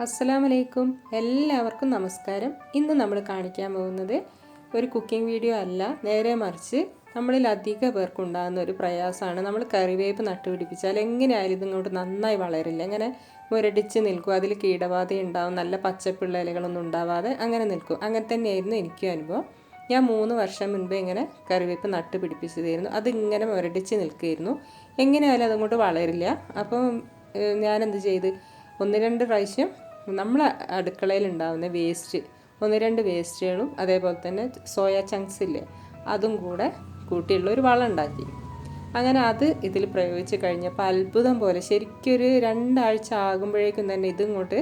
അസ്സലാമലൈക്കും എല്ലാവർക്കും നമസ്കാരം. ഇന്ന് നമ്മൾ കാണിക്കാൻ പോകുന്നത് ഒരു കുക്കിംഗ് വീഡിയോ അല്ല, നേരെ മറിച്ച് നമ്മളിൽ അധിക പേർക്കുണ്ടാകുന്ന ഒരു പ്രയാസമാണ്. നമ്മൾ കറിവേപ്പ് നട്ടുപിടിപ്പിച്ചാൽ എങ്ങനെയായാലും ഇതിങ്ങോട്ട് നന്നായി വളരില്ല, അങ്ങനെ മുരടിച്ച് നിൽക്കും, അതിൽ കീടബാധ ഉണ്ടാവും, നല്ല പച്ചപ്പുള്ള ഇലകളൊന്നും ഉണ്ടാവാതെ അങ്ങനെ നിൽക്കും. അങ്ങനെ തന്നെയായിരുന്നു എനിക്കും അനുഭവം. ഞാൻ 3 വർഷം മുൻപ് ഇങ്ങനെ കറിവേപ്പ് നട്ടുപിടിപ്പിച്ചതായിരുന്നു. അതിങ്ങനെ മുരടിച്ച് നിൽക്കുകയായിരുന്നു, എങ്ങനെയായാലും അതങ്ങോട്ട് വളരില്ല. അപ്പം ഞാനെന്ത് ചെയ്ത്, 1-2 പ്രാവശ്യം നമ്മളെ അടുക്കളയിൽ ഉണ്ടാകുന്ന വേസ്റ്റ്, 1-2 വേസ്റ്റുകളും അതേപോലെ തന്നെ സോയ ചങ്ക്സ് ഇല്ലേ, അതും കൂടെ കൂട്ടിയുള്ള ഒരു വളം ഉണ്ടാക്കി. അങ്ങനെ അത് ഇതിൽ പ്രയോഗിച്ച് കഴിഞ്ഞപ്പോൾ അത്ഭുതം പോലെ ശരിക്കൊരു 2 ആഴ്ച ആകുമ്പോഴേക്കും തന്നെ ഇതിങ്ങോട്ട്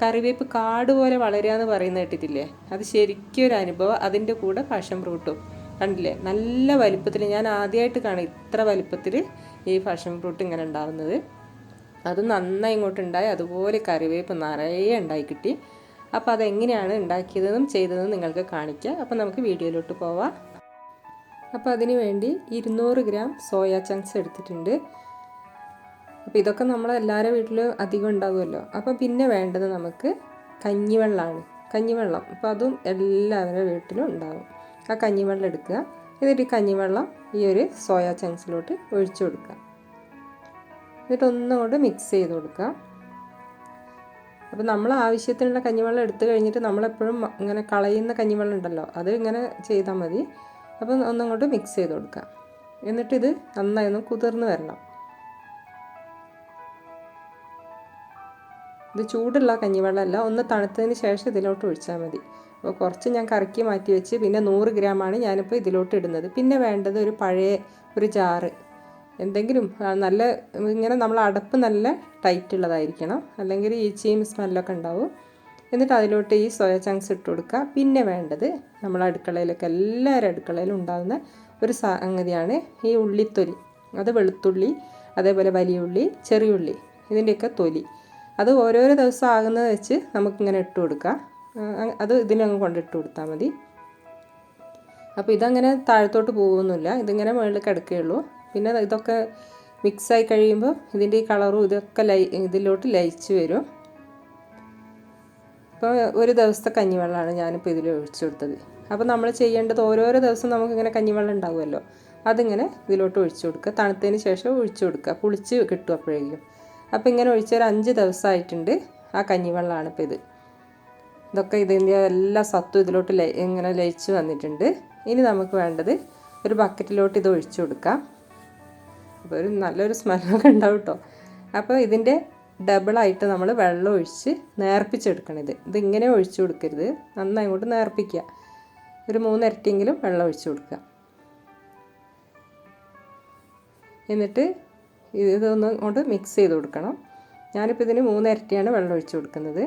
കറിവേപ്പ് കാട് പോലെ വളരുക എന്ന് പറയുന്നത് കേട്ടിട്ടില്ലേ, അത് ശരിക്കും ഒരു അനുഭവം. അതിൻ്റെ കൂടെ പാഷൻ ഫ്രൂട്ടും കണ്ടില്ലേ, നല്ല വലിപ്പത്തിൽ. ഞാൻ ആദ്യമായിട്ട് കാണും ഇത്ര വലിപ്പത്തിൽ ഈ പാഷൻ ഫ്രൂട്ട് ഇങ്ങനെ ഉണ്ടാകുന്നത്. അത് നന്നായി ഇങ്ങോട്ടുണ്ടായി, അതുപോലെ കറിവേപ്പ് നിറയെ ഉണ്ടായി കിട്ടി. അപ്പോൾ അതെങ്ങനെയാണ് ഉണ്ടാക്കിയതെന്നും ചെയ്തതെന്നും നിങ്ങൾക്ക് കാണിക്കാം. അപ്പോൾ നമുക്ക് വീഡിയോയിലോട്ട് പോവാം. അപ്പോൾ അതിന് വേണ്ടി 200 ഗ്രാം സോയ ചങ്ക്സ് എടുത്തിട്ടുണ്ട്. അപ്പോൾ ഇതൊക്കെ നമ്മളെല്ലാവരുടെ വീട്ടിലും അധികം ഉണ്ടാവുമല്ലോ. അപ്പോൾ പിന്നെ വേണ്ടത് നമുക്ക് കഞ്ഞിവെള്ളമാണ്. കഞ്ഞിവെള്ളം, അപ്പോൾ അതും എല്ലാവരുടെ വീട്ടിലും ഉണ്ടാവും. ആ കഞ്ഞിവെള്ളം എടുക്കുക. എന്നിട്ട് ഈ കഞ്ഞിവെള്ളം ഈ ഒരു സോയ ചങ്ക്സിലോട്ട് ഒഴിച്ചു കൊടുക്കുക. എന്നിട്ട് ഒന്നുകൊണ്ട് മിക്സ് ചെയ്ത് കൊടുക്കുക. അപ്പോൾ നമ്മൾ ആവശ്യത്തിനുള്ള കഞ്ഞിവെള്ളം എടുത്തു കഴിഞ്ഞിട്ട് നമ്മളെപ്പോഴും ഇങ്ങനെ കളയുന്ന കഞ്ഞിവെള്ളം ഉണ്ടല്ലോ, അത് ഇങ്ങനെ ചെയ്താൽ മതി. അപ്പോൾ ഒന്നുകൊണ്ട് മിക്സ് ചെയ്ത് കൊടുക്കുക. എന്നിട്ടിത് നന്നായി ഒന്ന് കുതിർന്ന് വരണം. ഇത് ചൂടുള്ള കഞ്ഞിവെള്ളമല്ല, ഒന്ന് തണുത്തതിന് ശേഷം ഇതിലോട്ട് ഒഴിച്ചാൽ മതി. അപ്പോൾ കുറച്ച് ഞാൻ കറക്കി മാറ്റി വെച്ച്, പിന്നെ 100 ഗ്രാമാണ് ഞാനിപ്പോൾ ഇതിലോട്ട് ഇടുന്നത്. പിന്നെ വേണ്ടത് ഒരു പഴയ ഒരു ജാറ്, എന്തെങ്കിലും നല്ല ഇങ്ങനെ നമ്മൾ അടപ്പ് നല്ല ടൈറ്റ് ഉള്ളതായിരിക്കണം, അല്ലെങ്കിൽ ഈച്ചയും സ്മെല്ലൊക്കെ ഉണ്ടാവും. എന്നിട്ട് അതിലോട്ട് ഈ സോയ ചങ്ക്സ് ഇട്ട് കൊടുക്കുക. പിന്നെ വേണ്ടത് നമ്മൾ അടുക്കളയിലൊക്കെ എല്ലാവരും അടുക്കളയിലും ഉണ്ടാകുന്ന ഒരു സംഗതിയാണ് ഈ ഉള്ളിത്തൊലി. അത് വെളുത്തുള്ളി, അതേപോലെ വലിയ ഉള്ളി, ചെറിയുള്ളി, ഇതിൻ്റെയൊക്കെ തൊലി. അത് ഓരോരോ ദിവസം ആകുന്നത് വെച്ച് നമുക്കിങ്ങനെ ഇട്ട് കൊടുക്കാം. അത് ഇതിനങ്ങ് കൊണ്ടിട്ട് കൊടുത്താൽ മതി. അപ്പോൾ ഇതങ്ങനെ താഴത്തോട്ട് പോകുന്നില്ല, ഇതിങ്ങനെ മുകളിൽ കിടക്കുകയുള്ളൂ. പിന്നെ ഇതൊക്കെ മിക്സായി കഴിയുമ്പോൾ ഇതിൻ്റെ ഈ കളറും ഇതൊക്കെ ഇതിലോട്ട് ലയിച്ച് വരും. ഇപ്പോൾ ഒരു ദിവസത്തെ കഞ്ഞിവെള്ളമാണ് ഞാനിപ്പോൾ ഇതിൽ ഒഴിച്ചു കൊടുത്തത്. അപ്പോൾ നമ്മൾ ചെയ്യേണ്ടത് ഓരോരോ ദിവസം നമുക്കിങ്ങനെ കഞ്ഞിവെള്ളം ഉണ്ടാവുമല്ലോ, അതിങ്ങനെ ഇതിലോട്ട് ഒഴിച്ചു കൊടുക്കുക. തണുത്തതിന് ശേഷം ഒഴിച്ചു കൊടുക്കുക, പുളിച്ച് കിട്ടും അപ്പോഴേക്കും. അപ്പോൾ ഇങ്ങനെ ഒഴിച്ചൊരു 5 ദിവസമായിട്ടുണ്ട്. ആ കഞ്ഞിവെള്ളമാണ് ഇപ്പോൾ ഇത്. ഇതൊക്കെ ഇതിൻ്റെ എല്ലാ സത്തും ഇതിലോട്ട് ഇങ്ങനെ ലയിച്ച് വന്നിട്ടുണ്ട്. ഇനി നമുക്ക് വേണ്ടത് ഒരു ബക്കറ്റിലോട്ട് ഇത് ഒഴിച്ചു കൊടുക്കാം. അപ്പോൾ ഒരു നല്ലൊരു സ്മെല്ലൊക്കെ ഉണ്ടാവും കേട്ടോ. അപ്പോൾ ഇതിൻ്റെ ഡബിളായിട്ട് നമ്മൾ വെള്ളം ഒഴിച്ച് നേർപ്പിച്ചെടുക്കണം. ഇതിങ്ങനെ ഒഴിച്ചു കൊടുക്കരുത്, നന്നായി ഇങ്ങോട്ട് നേർപ്പിക്കുക. ഒരു 3 ഇരട്ടിയെങ്കിലും വെള്ളം ഒഴിച്ചു കൊടുക്കുക. എന്നിട്ട് ഇതൊന്ന് കൊണ്ട് മിക്സ് ചെയ്ത് കൊടുക്കണം. ഞാനിപ്പോൾ ഇതിന് 3 ഇരട്ടിയാണ് വെള്ളം ഒഴിച്ചു കൊടുക്കുന്നത്.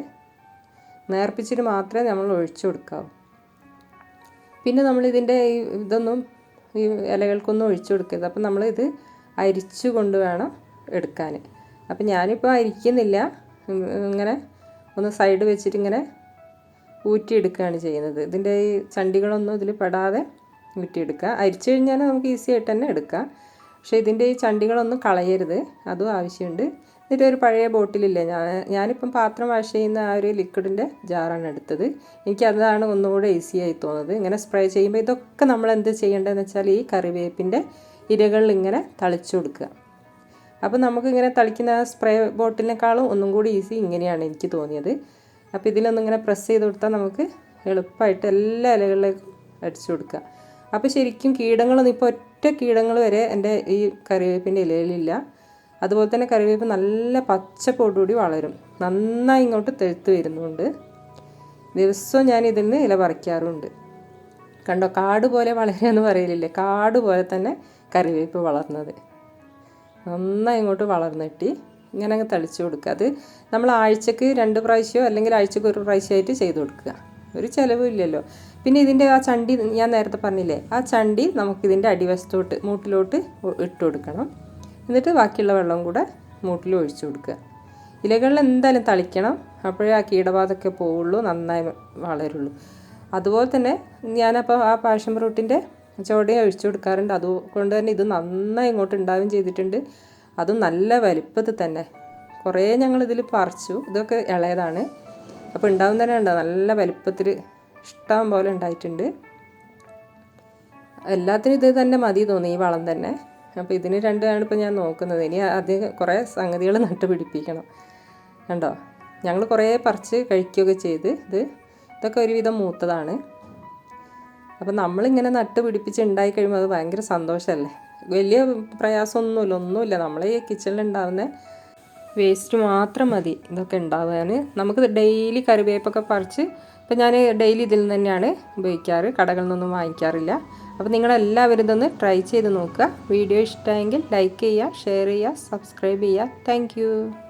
നേർപ്പിച്ചിട്ട് മാത്രമേ നമ്മൾ ഒഴിച്ചു കൊടുക്കാവൂ. പിന്നെ നമ്മളിതിൻ്റെ ഇതൊന്നും ഈ ഇലകൾക്കൊന്നും ഒഴിച്ചു കൊടുക്കരുത്. അപ്പം നമ്മളിത് അരിച്ചു കൊണ്ട് വേണം എടുക്കാൻ. അപ്പം ഞാനിപ്പോൾ അരിക്കുന്നില്ല, ഇങ്ങനെ ഒന്ന് സൈഡ് വെച്ചിട്ട് ഇങ്ങനെ ഊറ്റിയെടുക്കുകയാണ് ചെയ്യുന്നത്. ഇതിൻ്റെ ഈ ചണ്ടികളൊന്നും ഇതിൽ പെടാതെ ഊറ്റിയെടുക്കുക. അരിച്ചു കഴിഞ്ഞാൽ നമുക്ക് ഈസി ആയിട്ട് തന്നെ എടുക്കാം. പക്ഷേ ഇതിൻ്റെ ഈ ചണ്ടികളൊന്നും കളയരുത്, അതും ആവശ്യമുണ്ട്. എന്നിട്ട് ഒരു പഴയ ബോട്ടിലില്ലേ, ഞാനിപ്പം പാത്രം വാഷ് ചെയ്യുന്ന ആ ഒരു ലിക്വിഡിൻ്റെ ജാറാണ് എടുത്തത്. എനിക്കതാണ് ഒന്നുകൂടെ ഈസി ആയി തോന്നുന്നത്. ഇങ്ങനെ സ്പ്രേ ചെയ്യുമ്പോൾ ഇതൊക്കെ നമ്മൾ എന്ത് ചെയ്യേണ്ടതെന്ന് വെച്ചാൽ ഈ കറിവേപ്പിൻ്റെ ഇരകളിൽ ഇങ്ങനെ തളിച്ചു കൊടുക്കുക. അപ്പോൾ നമുക്കിങ്ങനെ തളിക്കുന്ന സ്പ്രേ ബോട്ടിലിനേക്കാളും ഒന്നും കൂടി ഈസി ഇങ്ങനെയാണ് എനിക്ക് തോന്നിയത്. അപ്പോൾ ഇതിലൊന്നിങ്ങനെ പ്രസ് ചെയ്ത് കൊടുത്താൽ നമുക്ക് എളുപ്പമായിട്ട് എല്ലാ ഇലകളിലേക്കും അടിച്ചു കൊടുക്കുക. അപ്പോൾ ശരിക്കും കീടങ്ങളൊന്നും, ഇപ്പോൾ ഒറ്റ കീടങ്ങൾ വരെ എൻ്റെ ഈ കറിവേപ്പിൻ്റെ ഇലയിലില്ല. അതുപോലെ തന്നെ കറിവേപ്പ് നല്ല പച്ചപ്പോടുകൂടി വളരും, നന്നായി ഇങ്ങോട്ട് തെഴുത്ത് വരുന്നുണ്ട്. ദിവസവും ഞാൻ ഇതിൽ നിന്ന് ഇല പറിക്കാറുണ്ട്. കണ്ടോ, കാട് പോലെ വളരുക എന്ന് പറയലില്ലേ, കാട് പോലെ തന്നെ കറിവേപ്പ് വളർന്നത്. നന്നായി ഇങ്ങോട്ട് വളർന്നിട്ട് ഇങ്ങനെ അങ്ങ് തളിച്ചു കൊടുക്കുക. അത് നമ്മൾ ആഴ്ചക്ക് 2 പ്രാവശ്യമോ അല്ലെങ്കിൽ ആഴ്ചക്ക് 1 പ്രാവശ്യമായിട്ട് ചെയ്ത് കൊടുക്കുക. ഒരു ചിലവും ഇല്ലല്ലോ. പിന്നെ ഇതിൻ്റെ ആ ചണ്ടി ഞാൻ നേരത്തെ പറഞ്ഞില്ലേ, ആ ചണ്ടി നമുക്കിതിൻ്റെ അടിവശത്തോട്ട് മൂട്ടിലോട്ട് ഇട്ട് കൊടുക്കണം. എന്നിട്ട് ബാക്കിയുള്ള വെള്ളം കൂടെ മൂട്ടിൽ ഒഴിച്ചു കൊടുക്കുക. ഇലകളിൽ എന്തായാലും തളിക്കണം, അപ്പോഴേ ആ കീടബാധയൊക്കെ പോവുള്ളൂ, നന്നായി വളരുള്ളൂ. അതുപോലെ തന്നെ ഞാനപ്പോൾ ആ പാഷൻ ഫ്രൂട്ടിൻ്റെ ചോടയും ഒഴിച്ചു കൊടുക്കാറുണ്ട്. അതുകൊണ്ട് തന്നെ ഇത് നന്നായി ഇങ്ങോട്ട് ഉണ്ടാവുകയും ചെയ്തിട്ടുണ്ട്. അതും നല്ല വലിപ്പത്തിൽ തന്നെ. കുറേ ഞങ്ങളിതിൽ പറിച്ചു, ഇതൊക്കെ ഇളയതാണ്. അപ്പോൾ ഉണ്ടാവും തന്നെ ഉണ്ടോ, നല്ല വലിപ്പത്തിൽ ഇഷ്ടം പോലെ ഉണ്ടായിട്ടുണ്ട്. എല്ലാത്തിനും ഇത് തന്നെ മതി തോന്നി, ഈ വളം തന്നെ. അപ്പോൾ ഇതിന് രണ്ടാണ് ഇപ്പോൾ ഞാൻ നോക്കുന്നത്. ഇനി അധികം കുറേ സംഗതികൾ നട്ട് പിടിപ്പിക്കണം. കണ്ടോ, ഞങ്ങൾ കുറേ പറിച്ച് കഴിക്കുകയൊക്കെ ചെയ്ത് ഇതൊക്കെ ഒരുവിധം മൂത്തതാണ്. അപ്പോൾ നമ്മളിങ്ങനെ നട്ട് പിടിപ്പിച്ച് ഉണ്ടായി കഴിയുമ്പോൾ അത് ഭയങ്കര സന്തോഷമല്ലേ. വലിയ പ്രയാസമൊന്നുമില്ല. നമ്മളെ ഈ കിച്ചണിലുണ്ടാകുന്ന വേസ്റ്റ് മാത്രം മതി ഇതൊക്കെ ഉണ്ടാകാൻ. നമുക്ക് ഡെയിലി കറിവേപ്പൊക്കെ പറിച്ച്, ഇപ്പം ഞാൻ ഡെയിലി ഇതിൽ നിന്ന് തന്നെയാണ് ഉപയോഗിക്കാറ്, കടകളിൽ നിന്നൊന്നും വാങ്ങിക്കാറില്ല. അപ്പോൾ നിങ്ങളെല്ലാവരും ഇതൊന്ന് ട്രൈ ചെയ്ത് നോക്കുക. വീഡിയോ ഇഷ്ടമായെങ്കിൽ ലൈക്ക് ചെയ്യുക, ഷെയർ ചെയ്യുക, സബ്സ്ക്രൈബ് ചെയ്യുക. താങ്ക്